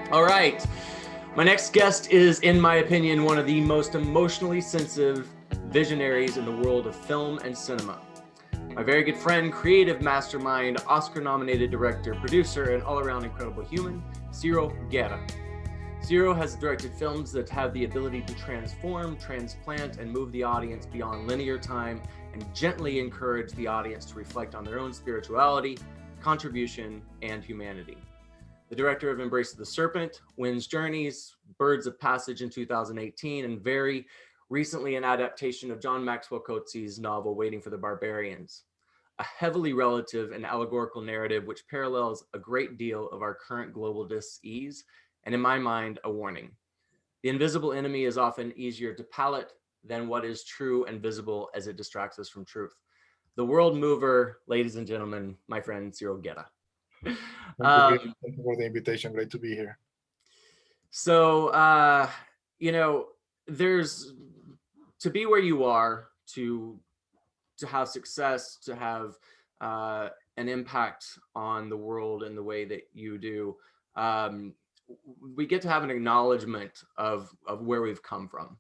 All right. My next guest is, in my opinion, one of the most emotionally sensitive visionaries in the world of film and cinema. My very good friend, creative mastermind, Oscar-nominated director, producer, and all-around incredible human, Ciro Guerra. Ciro has directed films that have the ability to transform, transplant, and move the audience beyond linear time and gently encourage the audience to reflect on their own spirituality, contribution, and humanity. The director of Embrace the Serpent, Wind's Journeys, Birds of Passage in 2018, and very recently an adaptation of John Maxwell Coetzee's novel Waiting for the Barbarians, a heavily relative and allegorical narrative which parallels a great deal of our current global dis-ease, and in my mind, a warning. The invisible enemy is often easier to palate than what is true and visible as it distracts us from truth. The world mover, ladies and gentlemen, my friend Ciro Guerra. Thank you, Chris. Thank you for the invitation. Great to be here. So, there's to be where you are, to have success, to have an impact on the world in the way that you do. We get to have an acknowledgement of where we've come from,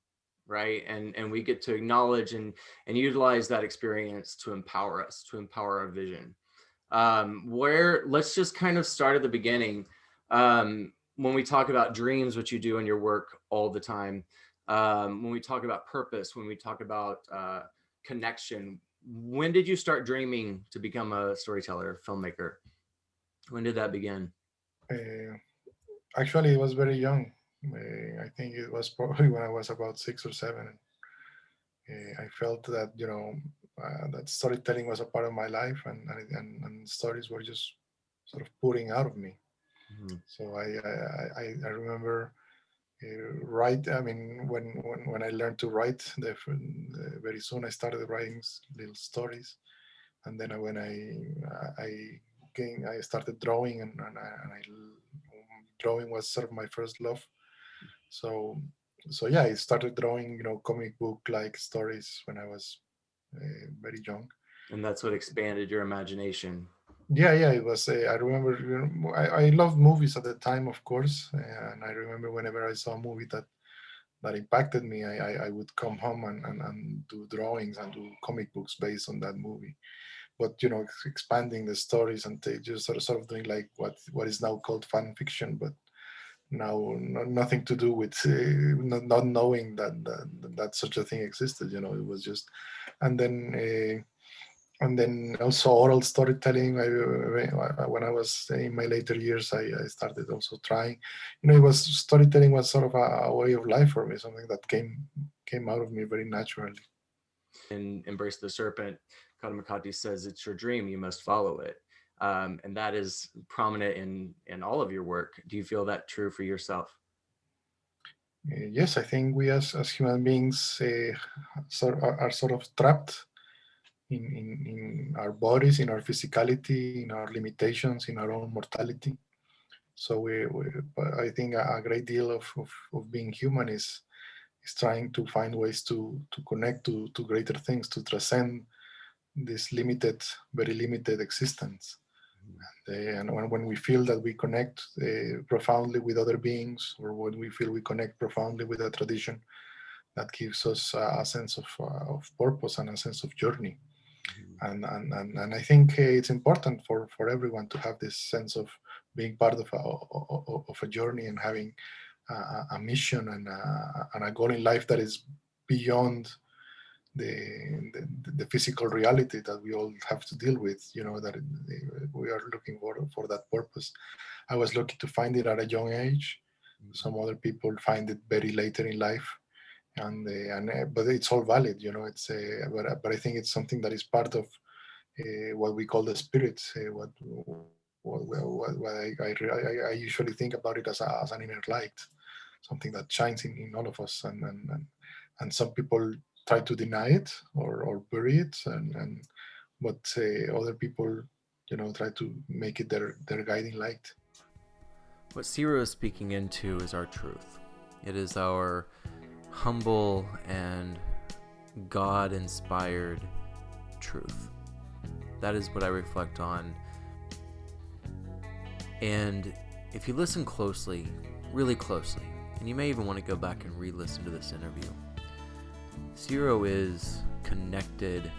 right? And we get to acknowledge and utilize that experience to empower us, to empower our vision. Let's just kind of start at the beginning. When we talk about dreams, which you do in your work all the time, when we talk about purpose, when we talk about connection, when did you start dreaming to become a storyteller, filmmaker? When did that begin? Actually, it was very young. I think it was probably when I was about 6 or 7. I felt that that storytelling was a part of my life, and stories were just sort of pouring out of me. Mm-hmm. So I remember write. I mean, when I learned to write, very soon I started writing little stories, and then when I started drawing, and drawing was sort of my first love. So yeah, I started drawing, comic book like stories when I was very young. And that's what expanded your imagination. Yeah, it was. I remember, I loved movies at the time, of course, and I remember whenever I saw a movie that impacted me, I would come home and do drawings and do comic books based on that movie. But expanding the stories and just sort of doing like what is now called fan fiction, but now nothing to do with not knowing that such a thing existed. It was just, and then. And then also oral storytelling. When I was in my later years, I started also trying. It was storytelling was sort of a way of life for me, something that came out of me very naturally. In Embrace the Serpent, Katamakati says it's your dream, you must follow it. And that is prominent in all of your work. Do you feel that true for yourself? Yes, I think we as human beings are sort of trapped in our bodies, in our physicality, in our limitations, in our own mortality. So I think a great deal of being human is trying to find ways to connect to greater things, to transcend this limited, very limited existence. And when we feel that we connect profoundly with other beings, or when we feel we connect profoundly with a tradition, that gives us a sense of purpose and a sense of journey. And I think it's important for everyone to have this sense of being part of a journey and having a mission and a goal in life that is beyond the physical reality that we all have to deal with. That we are looking for that purpose. I was lucky to find it at a young age. Some other people find it very later in life, but it's all valid. It's but I think it's something that is part of what we call the spirit. I usually think about it as an inner light, something that shines in all of us, and some people try to deny it or bury it, but other people, try to make it their guiding light. What Ciro is speaking into is our truth. It is our humble and God-inspired truth. That is what I reflect on. And if you listen closely, really closely, and you may even want to go back and re-listen to this interview. Ciro is connected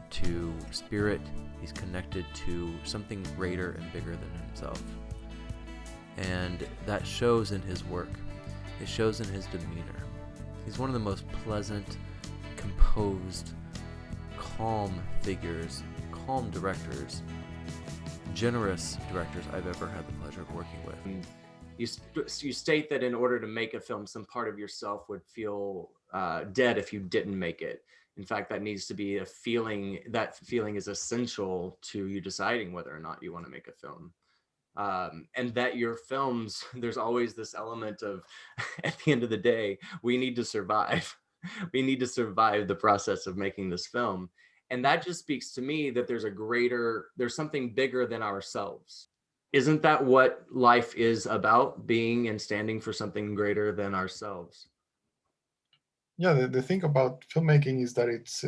to spirit. He's connected to something greater and bigger than himself. And that shows in his work. It shows in his demeanor. He's one of the most pleasant, composed, calm figures, calm directors, generous directors I've ever had the pleasure of working with. You state that in order to make a film, some part of yourself would feel dead if you didn't make it. In fact, that needs to be a feeling. That feeling is essential to you deciding whether or not you want to make a film. And that your films, there's always this element of, at the end of the day, we need to survive. We need to survive the process of making this film. And that just speaks to me that there's something bigger than ourselves. Isn't that what life is about, being and standing for something greater than ourselves? Yeah, the thing about filmmaking is that it's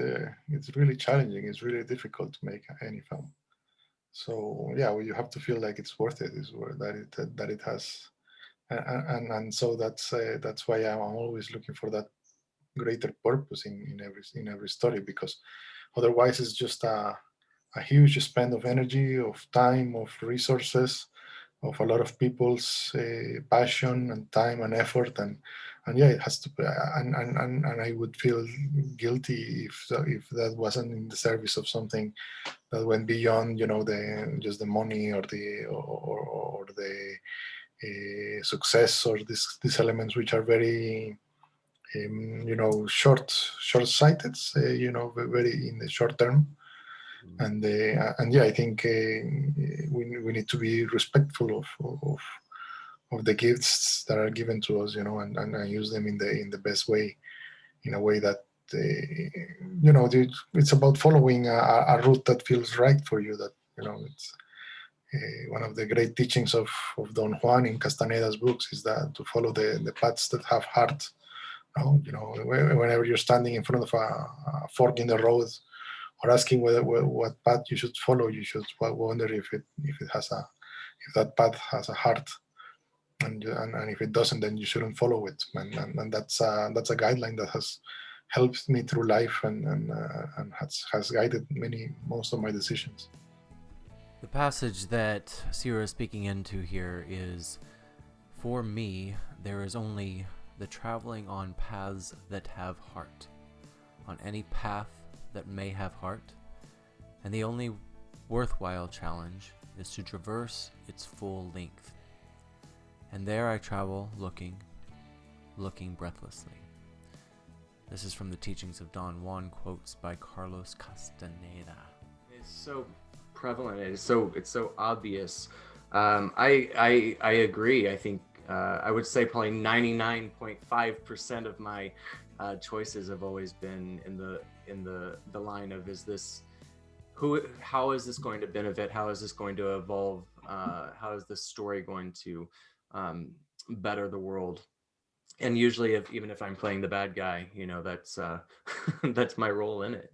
really challenging. It's really difficult to make any film. So yeah, well, you have to feel like it's worth it. Is where that it has, and so that's why I'm always looking for that greater purpose in every story, because otherwise it's just a huge spend of energy, of time, of resources, of a lot of people's passion and time and effort, and yeah, it has to be, and I would feel guilty if that wasn't in the service of something that went beyond, the just the money or the success, or these elements which are very short-sighted, very in the short term. And yeah, I think we need to be respectful of the gifts that are given to us, and use them in the best way, in a way that it's about following a route that feels right for you. That it's one of the great teachings of Don Juan in Castaneda's books is that to follow the paths that have heart. Whenever you're standing in front of a fork in the road, or asking what path you should follow, you should wonder if that path has a heart, and if it doesn't, then you shouldn't follow it. And that's a guideline that has helped me through life, and has guided most of my decisions. The passage that Ciro is speaking into here is, "For me, there is only the traveling on paths that have heart, on any path that may have heart, and the only worthwhile challenge is to traverse its full length. And there I travel looking breathlessly." This is from the teachings of Don Juan, quotes by Carlos Castaneda. It's so prevalent. It's so obvious. I agree. I think I would say probably 99.5% of my choices have always been in the line of, how is this going to benefit? How is this going to evolve? How is this story going to better the world? And usually, even if I'm playing the bad guy, that's that's my role in it.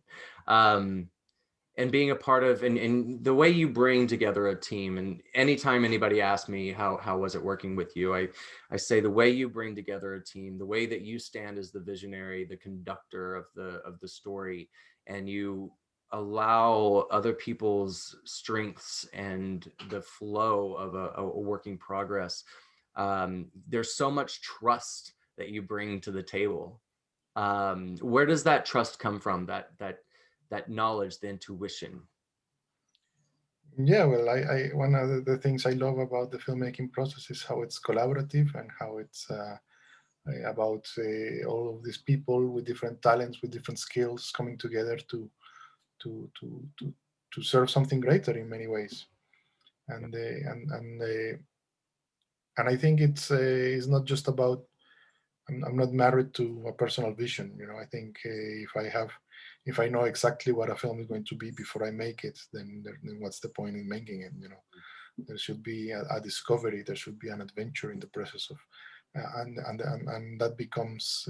And being a part of, and the way you bring together a team, and anytime anybody asks me how was it working with you, I say the way you bring together a team, the way that you stand as the visionary, the conductor of the story, and you allow other people's strengths and the flow of a working progress. There's so much trust that you bring to the table. Where does that trust come from? That knowledge, the intuition? Yeah, well, I one of the things I love about the filmmaking process is how it's collaborative, and how it's about all of these people with different talents, with different skills, coming together to to to, to serve something greater in many ways. And I think it's not just about. I'm not married to a personal vision. I think if I know exactly what a film is going to be before I make it, then what's the point in making it? There should be a discovery. There should be an adventure in the process of, and that becomes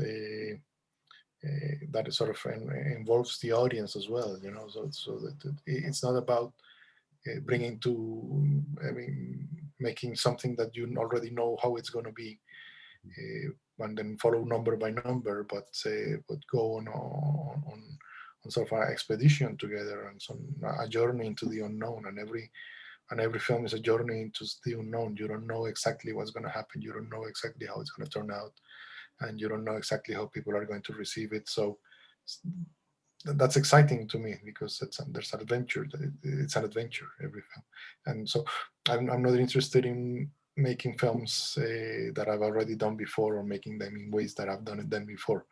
that sort of involves the audience as well. So that it's not about bringing to, I mean, making something that you already know how it's going to be, and then follow number by number, but go on sort of an expedition together and a journey into the unknown. And every film is a journey into the unknown. You don't know exactly what's going to happen. You don't know exactly how it's going to turn out, and you don't know exactly how people are going to receive it. So that's exciting to me, because there's an adventure. It's an adventure, every film. And so I'm not interested in making films that I've already done before, or making them in ways that I've done it then before.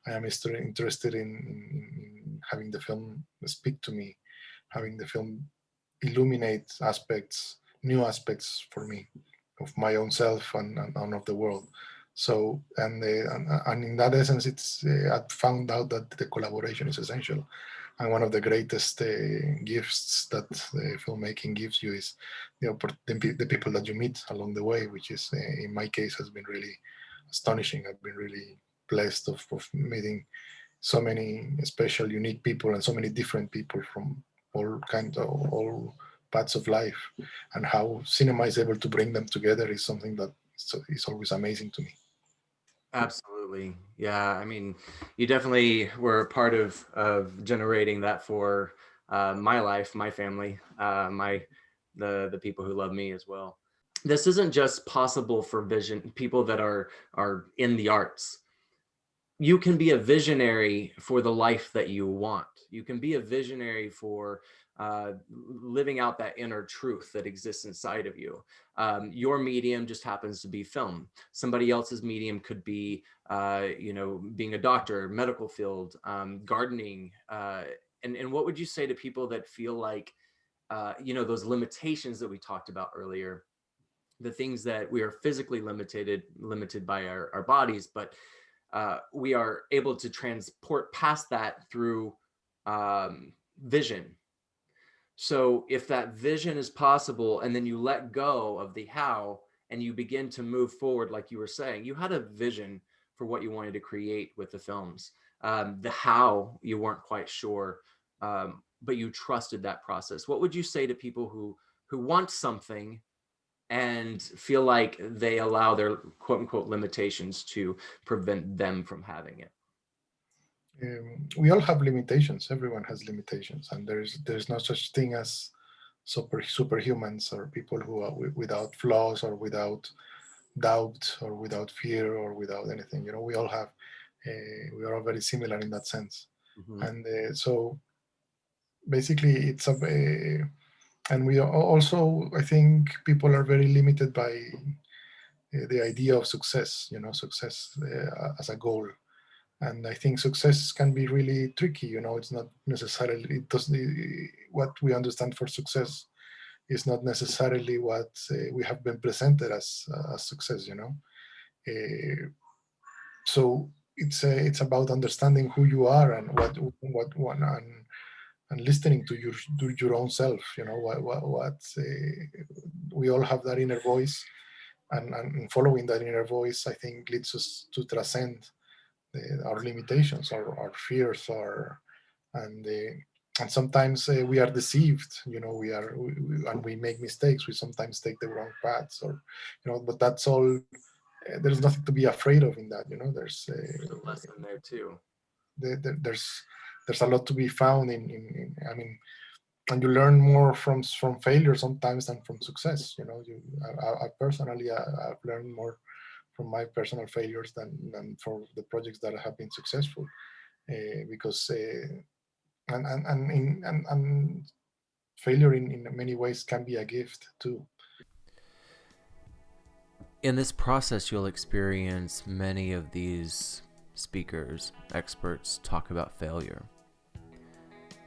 I am interested in having the film speak to me, having the film illuminate new aspects for me, of my own self and of the world. So, and in that essence, I found out that the collaboration is essential. And one of the greatest gifts that filmmaking gives you is the people that you meet along the way, which is, in my case, has been really astonishing. I've been really blessed of meeting so many special, unique people, and so many different people from all parts of life. And how cinema is able to bring them together is something that is always amazing to me. Absolutely. Yeah. I mean, you definitely were a part of generating that for my life, my family, the people who love me as well. This isn't just possible for people that are in the arts. You can be a visionary for the life that you want. You can be a visionary for living out that inner truth that exists inside of you. Your medium just happens to be film. Somebody else's medium could be, being a doctor, medical field, gardening. And what would you say to people that feel like, those limitations that we talked about earlier, the things that we are physically limited by our bodies, but we are able to transport past that through vision. So if that vision is possible, and then you let go of the how and you begin to move forward, like you were saying, you had a vision for what you wanted to create with the films. The how, you weren't quite sure, but you trusted that process. What would you say to people who want something and feel like they allow their quote unquote limitations to prevent them from having it? We all have limitations. Everyone has limitations, and there's no such thing as superhumans, or people who are without flaws, or without doubt, or without fear, or without anything. We all have. We are all very similar in that sense. Mm-hmm. And so basically, and we are also, I think, people are very limited by the idea of success. Success as a goal. And I think success can be really tricky. It's not necessarily, it doesn't, what we understand for success is not necessarily what we have been presented as success. So it's about understanding who you are, and what one, and listening to your own self. What we all have that inner voice, and following that inner voice, I think, leads us to transcend our limitations, our fears, and sometimes we are deceived. And we make mistakes. We sometimes take the wrong paths, or but that's all. There's nothing to be afraid of in that. There's a lesson there too. There's a lot to be found in I mean, and you learn more from failure sometimes than from success. I personally, I've learned more from my personal failures than for the projects that have been successful, because and failure in many ways can be a gift too. In this process, you'll experience many of these speakers, experts talk about failure.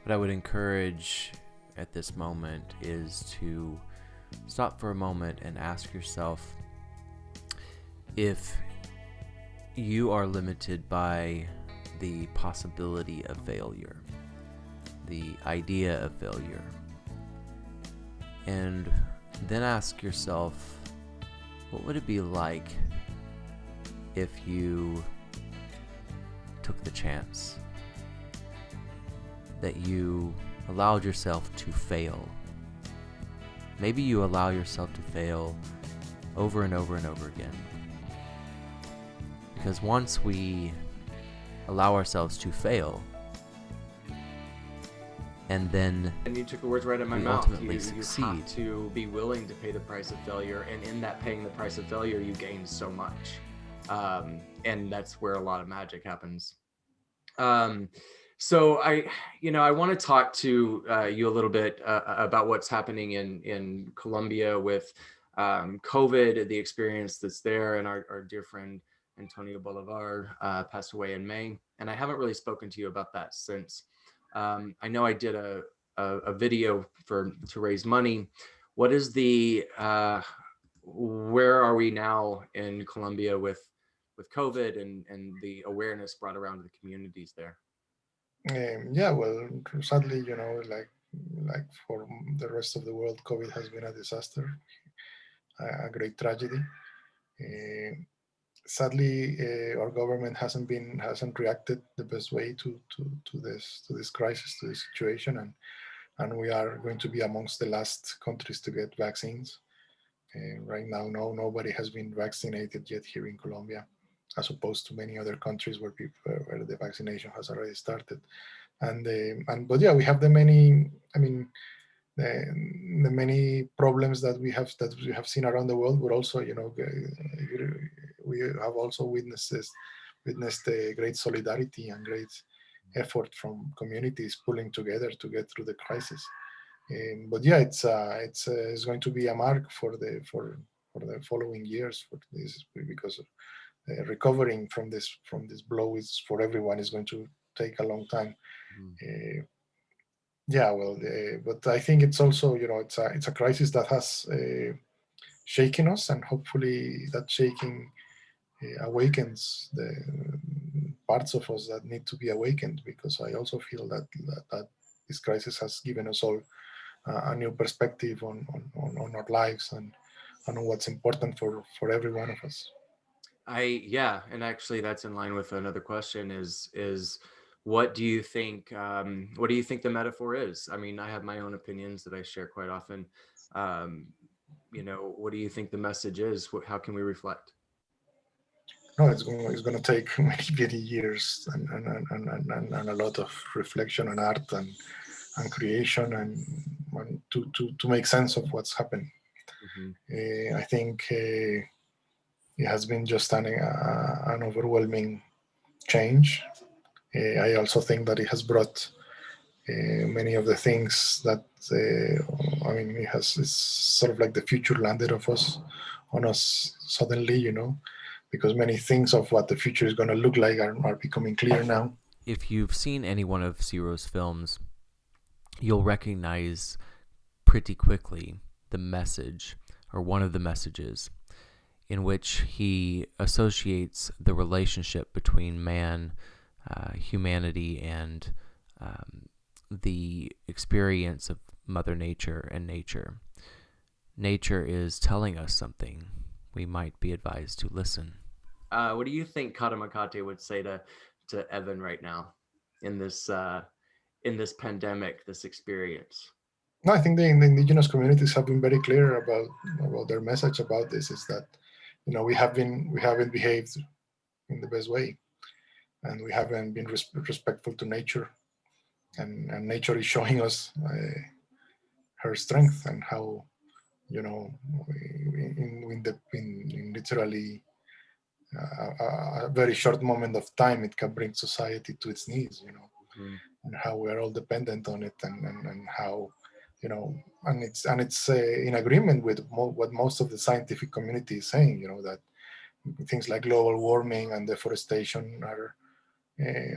What I would encourage at this moment is to stop for a moment and ask yourself, if you are limited by the possibility of failure, the idea of failure, and then ask yourself, what would it be like if you took the chance, that you allowed yourself to fail, maybe you allow yourself to fail over and over and over again. Because once we allow ourselves to fail, and then And you took the words right out of my we mouth. ultimately You succeed. have to be willing to pay the price of failure, and in that paying the price of failure, you gain so much. And that's where a lot of magic happens. So I want to talk to you a little bit about what's happening in Colombia with COVID, the experience that's there, and our dear friend Antonio Bolivar passed away in May. And I haven't really spoken to you about that since. I know I did a video to raise money. What is where are we now in Colombia with COVID and the awareness brought around to the communities there? Yeah, well, sadly, like for the rest of the world, COVID has been a disaster, a great tragedy. Uh, Sadly, our government hasn't reacted the best way to this crisis, to this situation, and we are going to be amongst the last countries to get vaccines. Right now, nobody has been vaccinated yet here in Colombia, as opposed to many other countries where the vaccination has already started. But yeah, we have the many. I mean, the many problems that we have seen around the world, but also, we have also witnessed a great solidarity and great effort from communities pulling together to get through the crisis. But yeah, it's going to be a mark for the following years for this, because recovering from this blow is for everyone is going to take a long time. Yeah, well, but I think it's also, it's a crisis that has shaken us, and hopefully that shaking awakens the parts of us that need to be awakened, because I also feel that this crisis has given us all a new perspective on our lives and on what's important for every one of us. And actually that's in line with another question is what do you think the metaphor is? I mean, I have my own opinions that I share quite often. What do you think the message is? How can we reflect? No, it's going to take many, many years and a lot of reflection and art and creation and to make sense of what's happened. I think it has been just an overwhelming change. I also think that it has brought many of the things that it's sort of like the future landed on us suddenly, because many things of what the future is going to look like are becoming clear now. If you've seen any one of Ciro's films, you'll recognize pretty quickly the message, or one of the messages, in which he associates the relationship between man, humanity, and the experience of Mother Nature and nature. Nature is telling us something. We might be advised to listen. What do you think Katamakate would say to Evan right now in this pandemic, this experience? No, I think the indigenous communities have been very clear about their message about this, is that we haven't behaved in the best way, and we haven't been respectful to nature, and nature is showing us her strength, and how in literally a very short moment of time it can bring society to its knees, and how we're all dependent on it, and how and it's in agreement with what most of the scientific community is saying, that things like global warming and deforestation are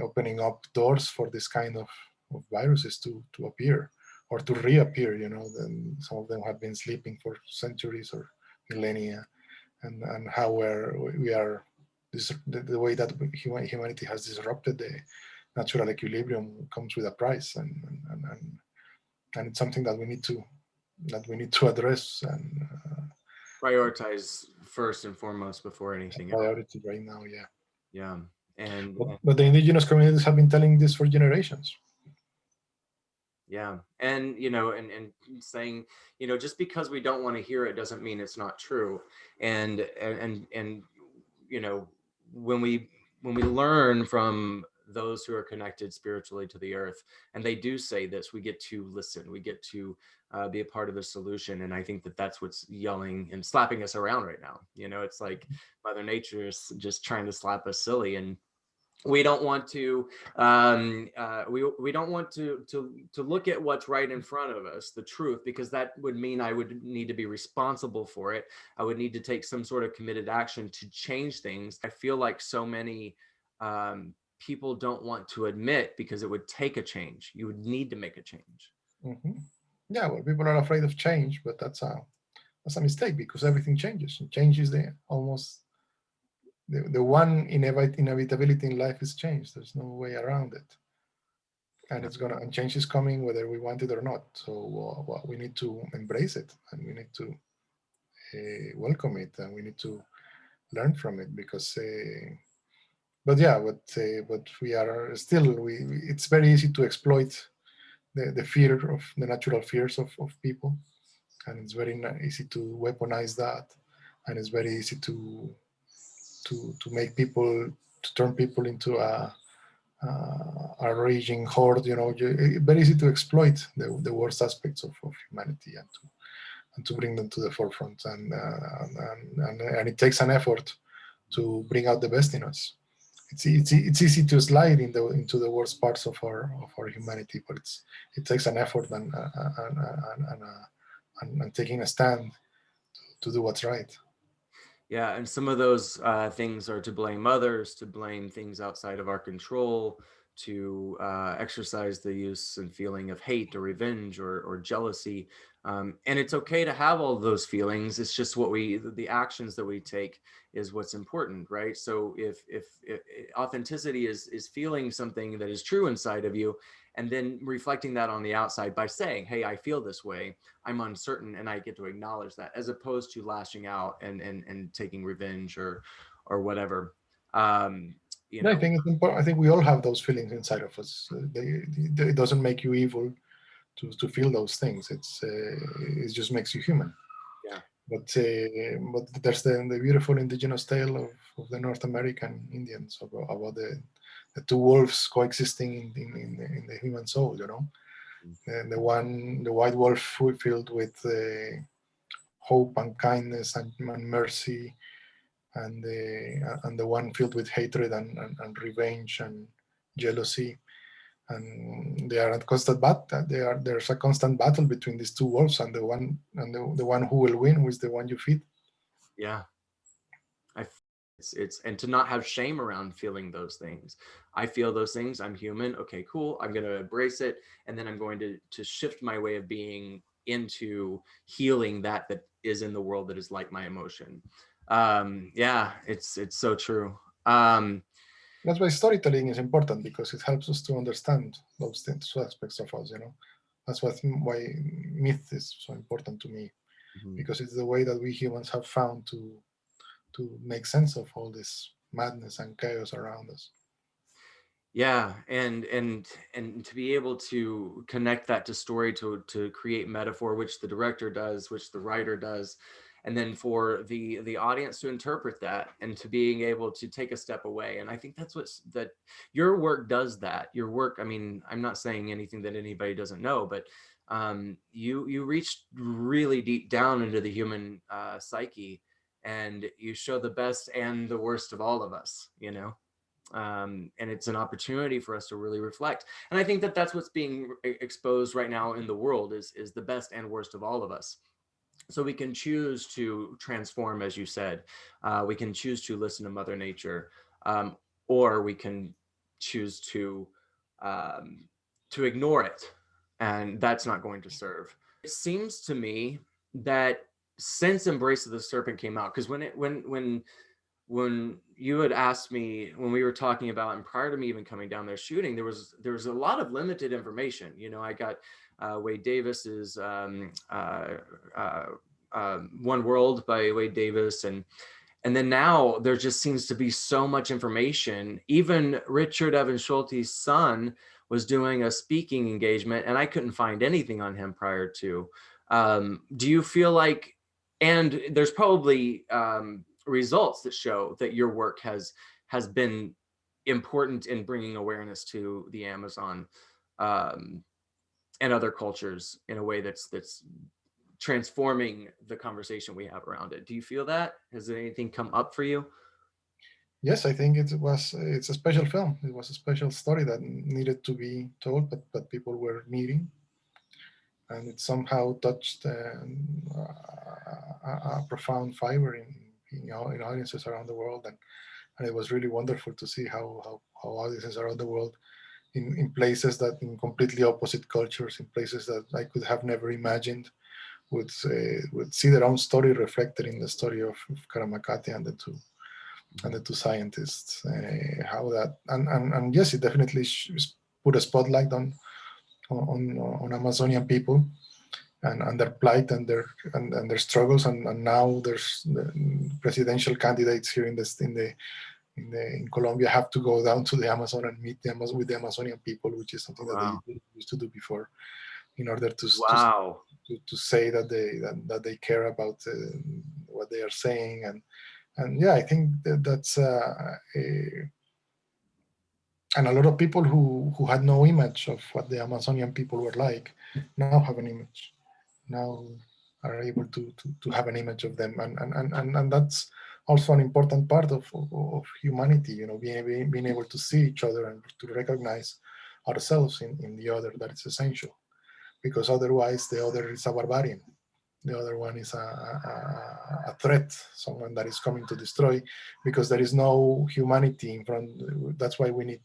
opening up doors for this kind of viruses to appear or to reappear. Then some of them have been sleeping for centuries or millennia, and how we are the way that humanity has disrupted the natural equilibrium comes with a price, and it's something that we need to address and prioritize first and foremost before anything else. Priority right now. Yeah. But the indigenous communities have been telling this for generations. Yeah. And, and saying, just because we don't want to hear it doesn't mean it's not true. And, you know, when we learn from those who are connected spiritually to the earth, and they do say this, we get to listen, we get to be a part of the solution. And I think that that's what's yelling and slapping us around right now. It's like Mother Nature is just trying to slap us silly, and we don't want to we don't want to look at what's right in front of us, the truth, because that would mean I would need to be responsible for it. I would need to take some sort of committed action to change things. I feel like so many people don't want to admit, because it would take a change. You would need to make a change. Hmm. Yeah, well, people are afraid of change, but that's a mistake, because everything changes. Change is the one inevitability in life is change. There's no way around it, and and change is coming whether we want it or not. So we need to embrace it, and we need to welcome it, and we need to learn from it, because. But yeah, but we are still it's very easy to exploit the fear of the natural fears of people, and it's very easy to weaponize that, and it's very easy to make people, to turn people into a raging horde. Very easy to exploit the worst aspects of humanity, and to bring them to the forefront, and it takes an effort to bring out the best in us. It's easy to slide into the worst parts of our humanity, but it takes an effort, and taking a stand to do what's right. Yeah, and some of those things are to blame others, to blame things outside of our control, to exercise the use and feeling of hate or revenge or jealousy. And it's okay to have all those feelings. It's just the actions that we take is what's important, right? So if authenticity is feeling something that is true inside of you, and then reflecting that on the outside by saying, hey, I feel this way, I'm uncertain, and I get to acknowledge that, as opposed to lashing out and taking revenge or whatever. Um, you Yeah, I know, think it's important. I think we all have those feelings inside of us. It doesn't make you evil to feel those things. It just makes you human. yeah, But there's the beautiful indigenous tale of the North American Indians about the two wolves coexisting in the human soul. And the white wolf filled with hope and kindness and mercy, and the one filled with hatred and revenge and jealousy. And they are at constant battle. There's a constant battle between these two wolves, and the one who will win is the one you feed. yeah. It's and to not have shame around feeling those things. I feel those things. I'm human. Okay, cool. I'm going to embrace it, and then I'm going to shift my way of being into healing that is in the world that is like my emotion. Yeah, it's so true. That's why storytelling is important, because it helps us to understand those things, two aspects of us. That's why myth is so important to me, Mhm. because it's the way that we humans have found to make sense of all this madness and chaos around us. Yeah, and to be able to connect that to story, to create metaphor, which the director does, which the writer does, and then for the audience to interpret that, and to being able to take a step away. And I think that your work does that. Your work, I mean, I'm not saying anything that anybody doesn't know, but you reach really deep down into the human psyche, and you show the best and the worst of all of us. And it's an opportunity for us to really reflect. And I think that that's what's being exposed right now in the world is the best and worst of all of us. So we can choose to transform, as you said. We can choose to listen to Mother Nature, or we can choose um, to ignore it, and that's not going to serve. It seems to me that since Embrace of the Serpent came out, because when you had asked me, when we were talking about, and prior to me even coming down there shooting, there was a lot of limited information. I got Wade Davis's One World by Wade Davis, And then now there just seems to be so much information. Even Richard Evans Schulte's son was doing a speaking engagement, and I couldn't find anything on him prior to. Do you feel like, and there's probably results that show that your work has been important in bringing awareness to the Amazon and other cultures in a way that's transforming the conversation we have around it. Do you feel that? Has anything come up for you? Yes, I think it's a special film. It was a special story that needed to be told, but people were needing, and it somehow touched a profound fiber in audiences around the world, and it was really wonderful to see how audiences around the world in places that in completely opposite cultures, in places that I could have never imagined, would see their own story reflected in the story of Karamakati and the two scientists. How that and yes, it definitely put a spotlight on Amazonian people and their plight and their struggles. And now there's the presidential candidates here in Colombia have to go down to the Amazon and meet with the Amazonian people, which is something that Wow. they used to do before, in order Wow. to say that they care about what they are saying. And yeah, I think that's and a lot of people who had no image of what the Amazonian people were like now have an image, now are able to have an image of them, and that's also an important part of humanity, being able to see each other and to recognize ourselves in the other. That is essential, because otherwise the other is a barbarian. The other one is a threat, someone that is coming to destroy, because there is no humanity in front. That's why we need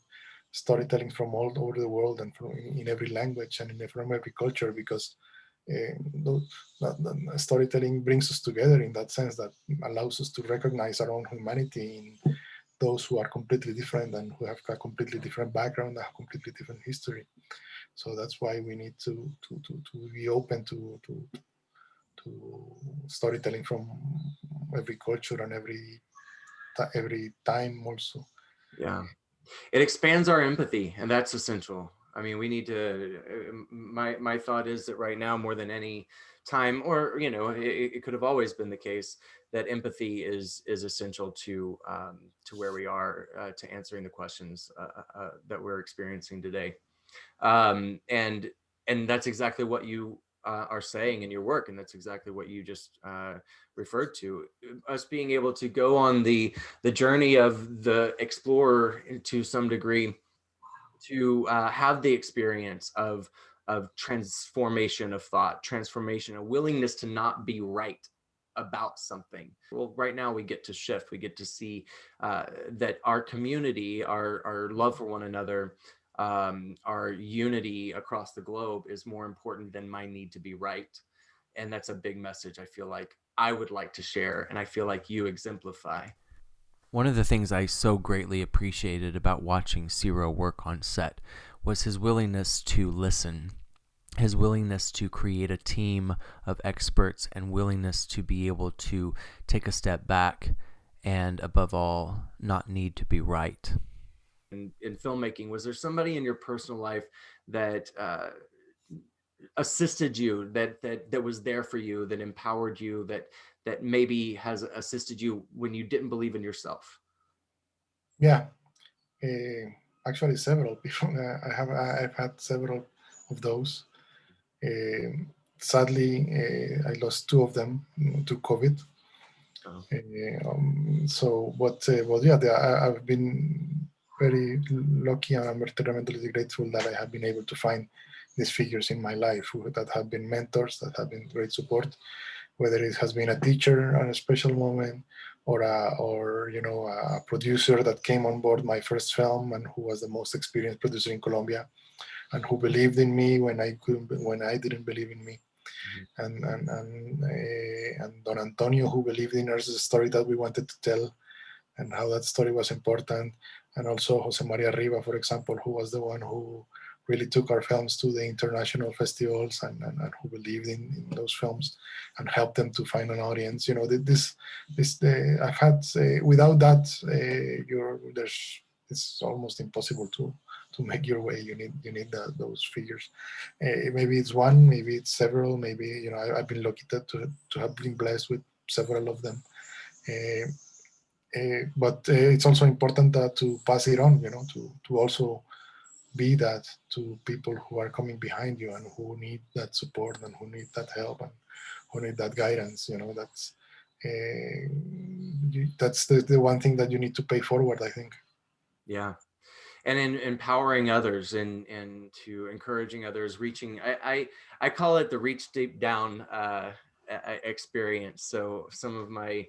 storytelling from all over the world and in every language and from every culture, because storytelling brings us together in that sense, that allows us to recognize our own humanity in those who are completely different and who have a completely different background, a completely different history. So that's why we need to be open to storytelling from every culture and every time also. Yeah. It expands our empathy, and that's essential. I mean, we need to, my thought is that right now, more than any time, or, it could have always been the case, that empathy is essential to where we are, to answering the questions that we're experiencing today. And that's exactly what you are saying in your work, and that's exactly what you just referred to. Us being able to go on the journey of the explorer to some degree, to have the experience of transformation of thought, transformation, a willingness to not be right about something. Well, right now we get to shift. We get to see that our community, our love for one another, our unity across the globe is more important than my need to be right. And that's a big message I feel like I would like to share, and I feel like you exemplify. One of the things I so greatly appreciated about watching Ciro work on set was his willingness to listen, his willingness to create a team of experts, and willingness to be able to take a step back and, above all, not need to be right. In filmmaking, was there somebody in your personal life that assisted you, that was there for you, that empowered you, that maybe has assisted you when you didn't believe in yourself? Yeah, actually several people. I've had several of those. Sadly, I lost two of them to COVID. Oh. But yeah, I've been very lucky, and I'm tremendously grateful that I have been able to find these figures in my life that have been mentors, that have been great support, whether it has been a teacher on a special moment, or a producer that came on board my first film and who was the most experienced producer in Colombia, and who believed in me when I didn't believe in me. And Don Antonio, who believed in us, the story that we wanted to tell, and how that story was important. And also Jose Maria Riva, for example, who was the one who really took our films to the international festivals and who believed in those films and helped them to find an audience. I've had without that, it's almost impossible to make your way. You need those figures. Maybe it's one, maybe it's several, maybe I've been lucky to have been blessed with several of them. But it's also important to pass it on, to also be that to people who are coming behind you and who need that support and who need that help and who need that guidance. That's the one thing that you need to pay forward, I think. Yeah. And in empowering others and to encouraging others, reaching, I call it the reach deep down experience. So some of my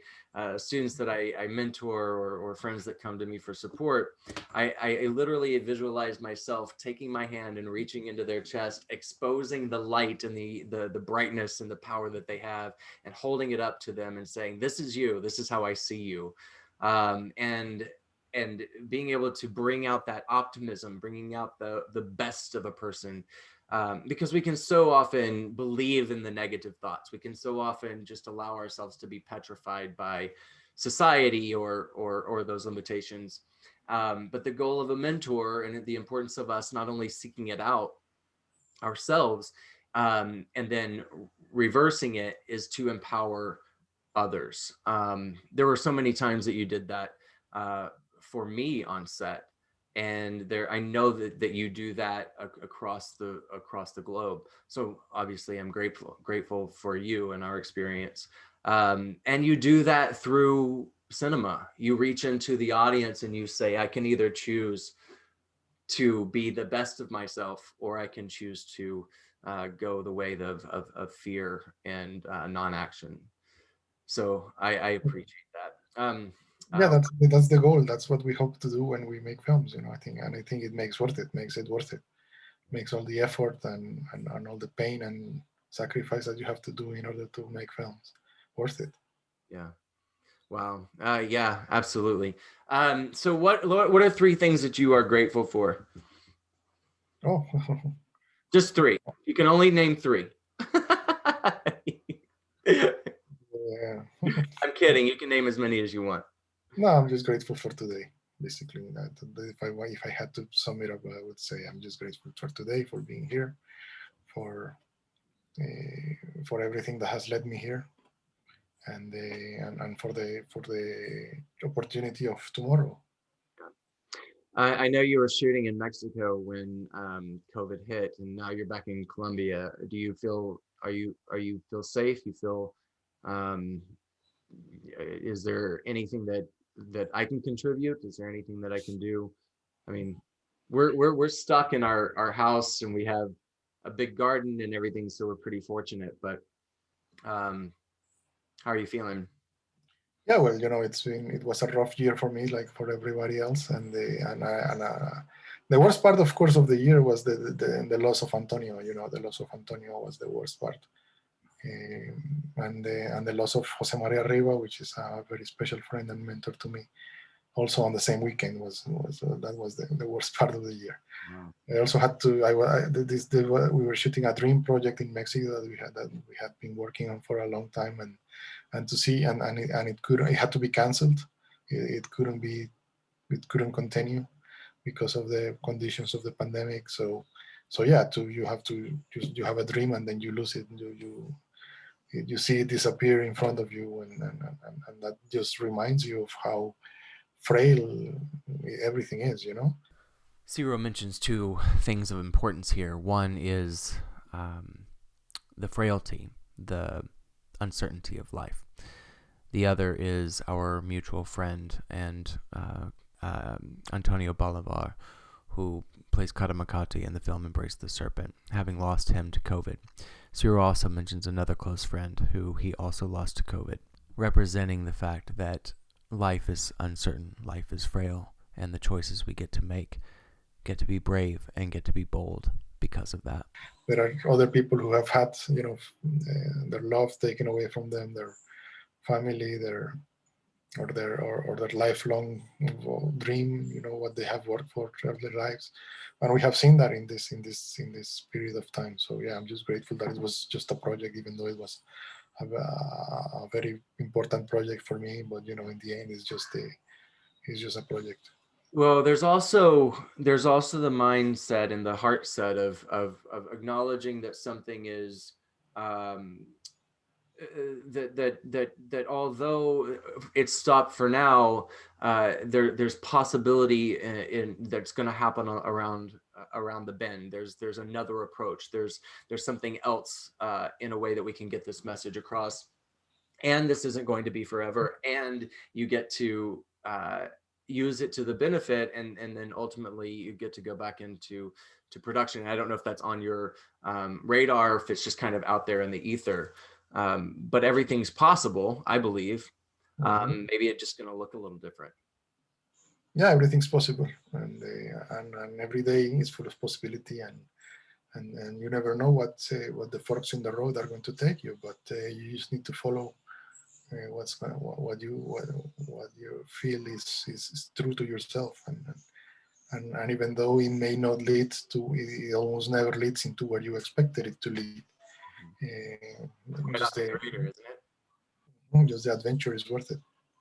students that I mentor or friends that come to me for support, I literally visualize myself taking my hand and reaching into their chest, exposing the light and the brightness and the power that they have, and holding it up to them and saying, this is you, this is how I see you. And being able to bring out that optimism, bringing out the best of a person, because we can so often believe in the negative thoughts. We can so often just allow ourselves to be petrified by society or those limitations. But the goal of a mentor and the importance of us not only seeking it out ourselves and then reversing it is to empower others. There were so many times that you did that for me on set, and I know that you do that across the globe. So obviously I'm grateful for you and our experience. And you do that through cinema. You reach into the audience and you say, I can either choose to be the best of myself, or I can choose to go the way of fear and non-action. So I appreciate that. Yeah, that's the goal. That's what we hope to do when we make films. I think it makes it worth it. Makes all the effort and all the pain and sacrifice that you have to do in order to make films worth it. Yeah. Wow. Yeah, absolutely. So what are 3 things that you are grateful for? Oh, Just 3. You can only name 3. yeah. I'm kidding. You can name as many as you want. No, I'm just grateful for today. Basically, if I had to sum it up, I would say I'm just grateful for today, for being here, for everything that has led me here, and for the opportunity of tomorrow. I know you were shooting in Mexico when COVID hit, and now you're back in Colombia. Do you feel feel safe? You feel is there anything that I can contribute? Is there anything that I can do? I mean, we're stuck in our house, and we have a big garden and everything, so we're pretty fortunate. But how are you feeling? Yeah, well, it was a rough year for me, like for everybody else, and the worst part, of course, of the year was the loss of Antonio. The loss of Antonio was the worst part, and the loss of Jose Maria Riva, which is a very special friend and mentor to me, also on the same weekend was the worst part of the year. Wow. I also had to. We were shooting a dream project in Mexico that we had been working on for a long time, and to see and it had to be canceled. It couldn't continue because of the conditions of the pandemic. So yeah, you have a dream and then you lose it. You see it disappear in front of you, and that just reminds you of how frail everything is. Ciro mentions 2 things of importance here. One is the frailty, the uncertainty of life. The other is our mutual friend and Antonio Bolivar, who plays Karamakati in the film Embrace the Serpent, having lost him to COVID. Ciro also mentions another close friend who he also lost to COVID, representing the fact that life is uncertain, life is frail, and the choices we get to make get to be brave and get to be bold because of that. There are other people who have had, their love taken away from them, their family, their or their lifelong dream, what they have worked for throughout their lives. And we have seen that in this period of time. So yeah, I'm just grateful that it was just a project, even though it was a very important project for me. But in the end, it's just a project. Well, there's also the mindset and the heart set of acknowledging that something is um, that although it's stopped for now, there's possibility in that's going to happen around the bend. There's another approach. There's something else in a way that we can get this message across, and this isn't going to be forever, and you get to use it to the benefit, and then ultimately you get to go back into production. I don't know if that's on your radar, if it's just kind of out there in the ether, but everything's possible, I believe. Maybe it's just going to look a little different. Yeah, everything's possible, and every day is full of possibility, and you never know what the forks in the road are going to take you, but you just need to follow what you feel is true to yourself, and even though it may not lead to, it almost never leads into where you expected it to lead. Quite Just often the greater, isn't it? just the adventure is worth it.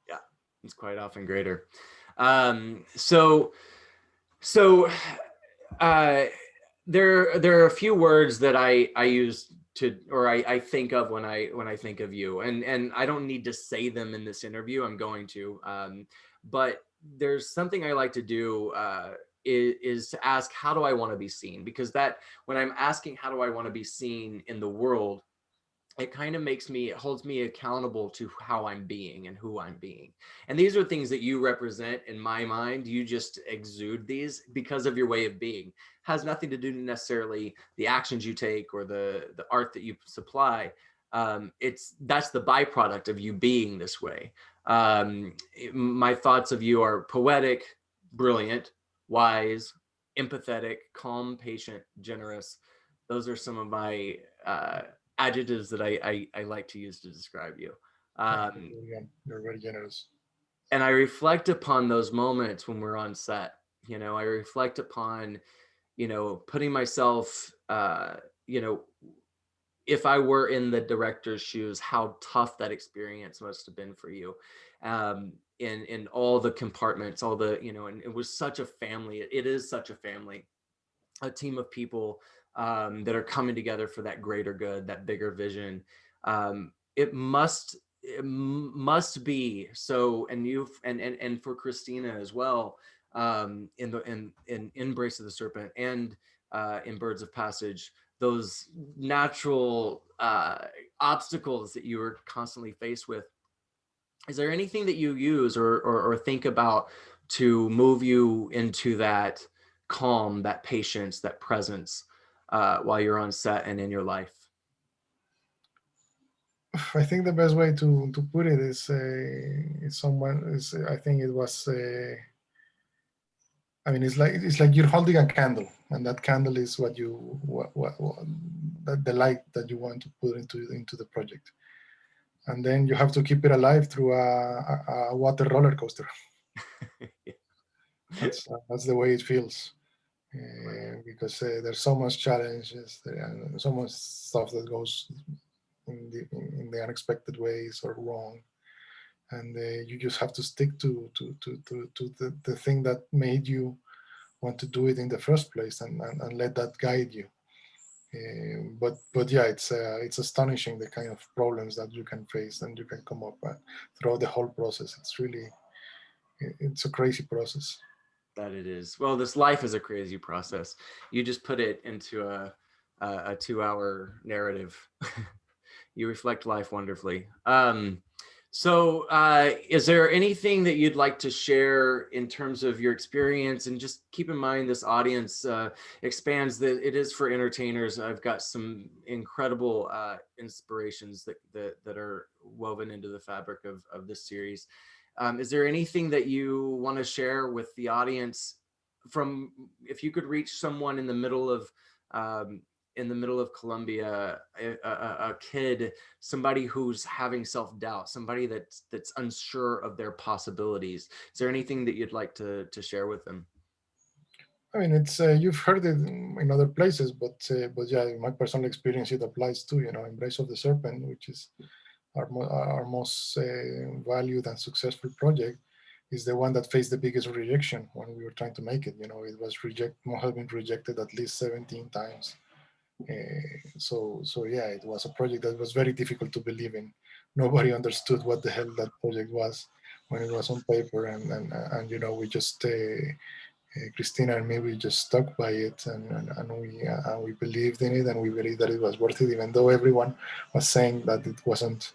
Yeah, it's quite often greater. So uh, there are a few words that I use to, or I think of when I think of you, and I don't need to say them in this interview. I'm going to, but there's something I like to do, is to ask, how do I want to be seen? Because that, when I'm asking how do I want to be seen in the world, it kind of it holds me accountable to how I'm being and who I'm being. And these are things that you represent in my mind. You just exude these because of your way of being. Has nothing to do necessarily the actions you take or the art that you supply. That's the byproduct of you being this way. My thoughts of you are poetic, brilliant, wise, empathetic, calm, patient, generous. Those are some of my adjectives that I like to use to describe you. You're very generous. And I reflect upon those moments when we're on set. I reflect upon, putting myself, if I were in the director's shoes, how tough that experience must have been for you. In all the compartments, and it was such a family. It is such a family, a team of people that are coming together for that greater good, that bigger vision. It must be so. And and for Christina as well, in Embrace of the Serpent, and in Birds of Passage, those natural obstacles that you were constantly faced with. Is there anything that you use or think about to move you into that calm, that patience, that presence while you're on set and in your life? I think the best way to put it is someone is I think it was I mean it's like you're holding a candle, and that candle is what the light that you want to put into the project, and then you have to keep it alive through a water roller coaster. That's the way it feels, because there's so much challenges and so much stuff that goes in the unexpected ways or wrong, and you just have to stick to the thing that made you want to do it in the first place, and let that guide you. But yeah, it's astonishing the kind of problems that you can face and you can come up throughout the whole process. It's a crazy process. That it is. Well, this life is a crazy process. You just put it into a 2-hour narrative. You reflect life wonderfully. So is there anything that you'd like to share in terms of your experience? And just keep in mind, this audience expands, that it is for entertainers. I've got some incredible inspirations that are woven into the fabric of this series. Is there anything that you want to share with the audience, from, if you could reach someone in the middle of in the middle of Colombia, a kid, somebody who's having self-doubt, somebody that's unsure of their possibilities. Is there anything that you'd like to share with them? I mean, it's you've heard it in other places, but yeah, in my personal experience, it applies too. Embrace of the Serpent, which is our most valued and successful project, is the one that faced the biggest rejection when we were trying to make it. It was have been rejected at least 17 times. So yeah, it was a project that was very difficult to believe in. Nobody understood what the hell that project was when it was on paper, and we just Christina and me, we just stuck by it, and we believed in it, and we believed that it was worth it, even though everyone was saying that it wasn't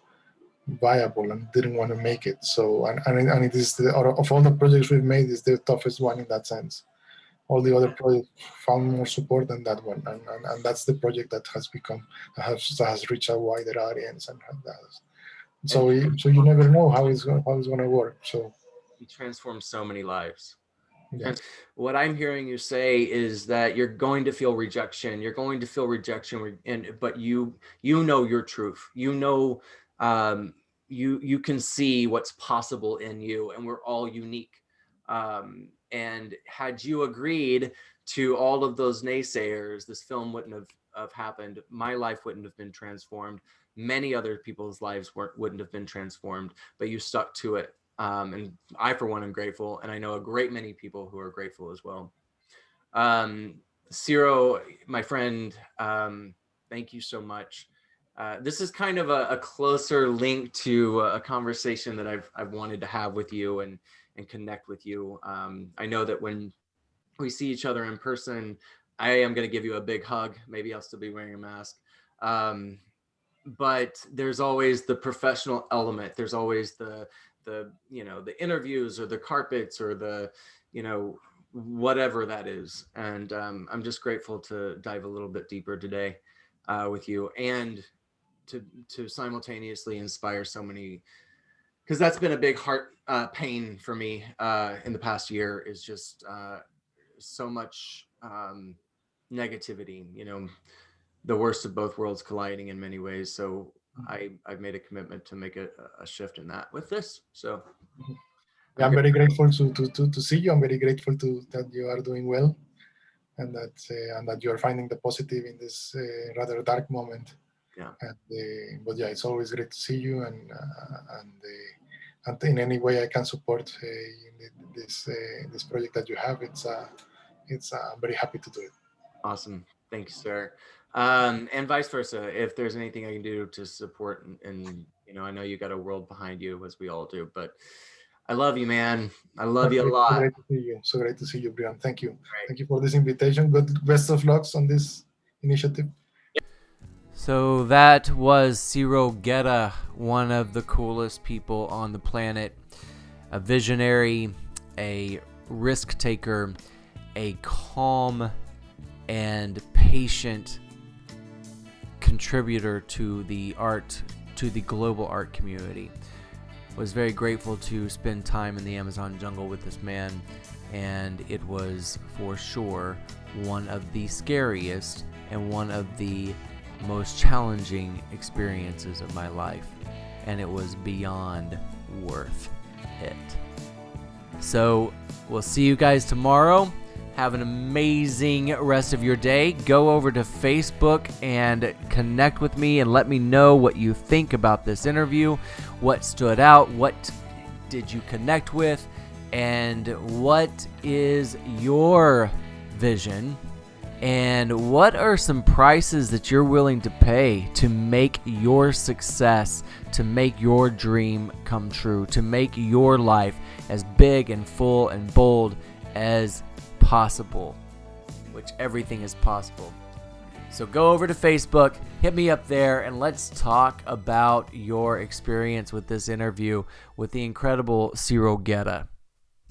viable and didn't want to make it. So and it is of all the projects we've made, is the toughest one in that sense. All the other projects found more support than that one, and that's the project that has become that has reached a wider audience, and has, so so you never know how it's going to work. So You transform so many lives. yeah. What I'm hearing you say is that you're going to feel rejection. You're going to feel rejection, but you know your truth. Um, you can see what's possible in you, and we're all unique. And had you agreed to all of those naysayers, this film wouldn't have happened. My life wouldn't have been transformed. Many other people's lives wouldn't have been transformed, but you stuck to it. And I, for one, am grateful, and I know a great many people who are grateful as well. Ciro, my friend, thank you so much. This is kind of a closer link to a conversation that I've wanted to have with you and connect with you. I know that when we see each other in person, I am going to give you a big hug. Maybe I'll still be wearing a mask. But there's always the professional element. There's always the the interviews or the carpets or the whatever that is. And I'm just grateful to dive a little bit deeper today with you, and to simultaneously inspire so many, because that's been a big heart pain for me in the past year, is just so much negativity, the worst of both worlds colliding in many ways. So I've made a commitment to make a shift in that with this. So yeah, I'm very grateful to see you. I'm very grateful that you are doing well, and that you are finding the positive in this rather dark moment. Yeah. But yeah, it's always great to see you, and in any way I can support this project that you have. I'm very happy to do it. Awesome. Thanks, sir. And vice versa. If there's anything I can do to support, and I know you got a world behind you, as we all do, but I love you, man. I love you a lot. So great to see you. So great to see you, Brian. Thank you. Right. Thank you for this invitation. Best of luck on this initiative. So that was Ciro Guerra, one of the coolest people on the planet, a visionary, a risk taker, a calm and patient contributor to the global art community. Was very grateful to spend time in the Amazon jungle with this man, and it was for sure one of the scariest and one of the most challenging experiences of my life, and it was beyond worth it. So we'll see you guys tomorrow. Have an amazing rest of your day. Go over to Facebook and connect with me and let me know what you think about this interview, what stood out, what did you connect with, and what is your vision, and what are some prices that you're willing to pay to make your success, to make your dream come true, to make your life as big and full and bold as possible, which everything is possible. So go over to Facebook, hit me up there, and let's talk about your experience with this interview with the incredible Ciro Guerra.